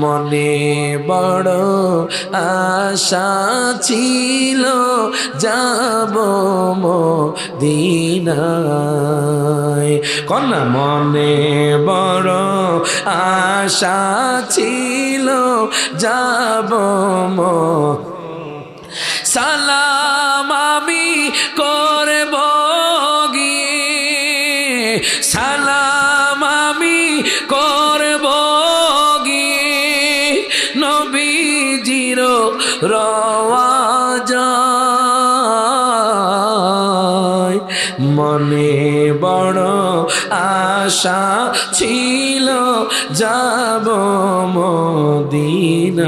মনে বড় আশা ছিল যাব মদিনায়। কন্যা মনে বড় আশা ছিল যাব সালাম আমি করব গিয়ে, সালাম আমি করব গিয়ে নবীজির রওয়াজায়। মনে বড় আশা ছিল যাব মদিনায়।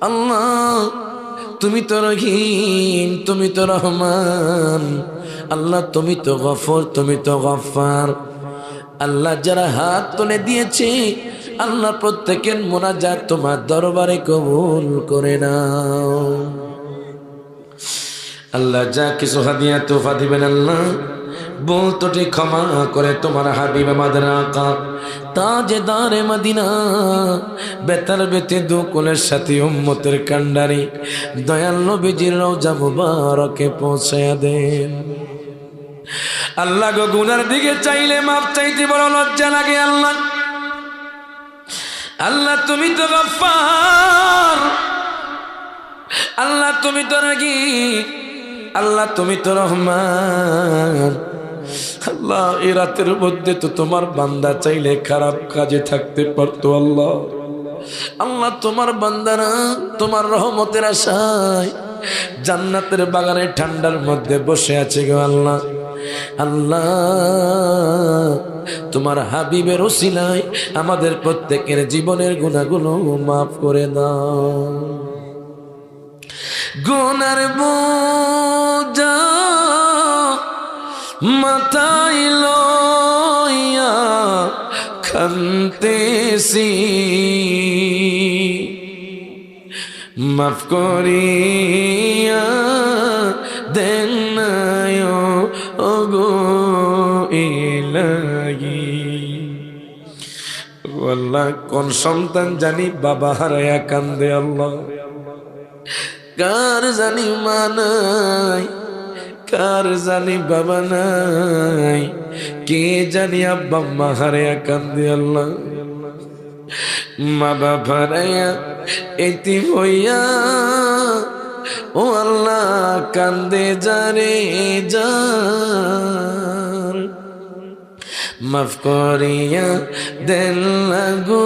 আল্লাহ তুমি তো রহিম, তুমি তো রহমান, আল্লাহ তুমি তো গফর, তুমি তো গফফার। আল্লাহ যারা হাত তুলে দিয়েছে আল্লাহ প্রত্যেকের মোনাজাত তোমার দরবারে কবুল করে নাও। আল্লাহ যা কিছু হাদিয়া তোফা দিবেন আল্লাহ বল তোটি ক্ষমা করে তোমার হাবিব আমাদের আকা তাজদারে মদিনা বেতার বেতে দুকুলের সাথে উম্মতের কান্ডারি দয়াল নবীজির রওজা মুবারকে পৌঁছায়া দেন। আল্লাহ গো গুনার দিকে চাইলে মাপ চাইতে বড় লজ্জা লাগে। আল্লাহ আল্লাহ তুমি তো গফফার, আল্লাহ তুমি তো রাগীব, আল্লাহ তুমি তো রহমান। আল্লাহ এই রাতের মধ্যে তো তোমার বান্দা চাইলে খারাপ কাজে থাকতে পারতো। আল্লাহ আল্লাহ তোমার বান্দারা তোমার রহমতের আশায় জান্নাতের বাগানে ঠান্ডার মধ্যে বসে আছে গো আল্লাহ। আল্লাহ তোমার হাবিবের ওসিলায় আমাদের প্রত্যেকের জীবনের গুনাহগুলো মাফ করে দাও। গুনার বোঝা মাথায় লইয়া কান্দেছি, মাফ করিয়া দেন না ওগো ইলাহি। আল্লাহ কোন সন্তান জানি বাবা হারায়া কান্দে, আল্লাহ কার জানি মা নাই, কার জানি বাবা নাই, কে জানি আব্বা মা হারায়া কান্দে। আল্লাহ মা বাবা হারায়া এতিম হইয়া ও আল্লাহ কান্দে যারে যার, মাফ করিয়া দেন লাগু।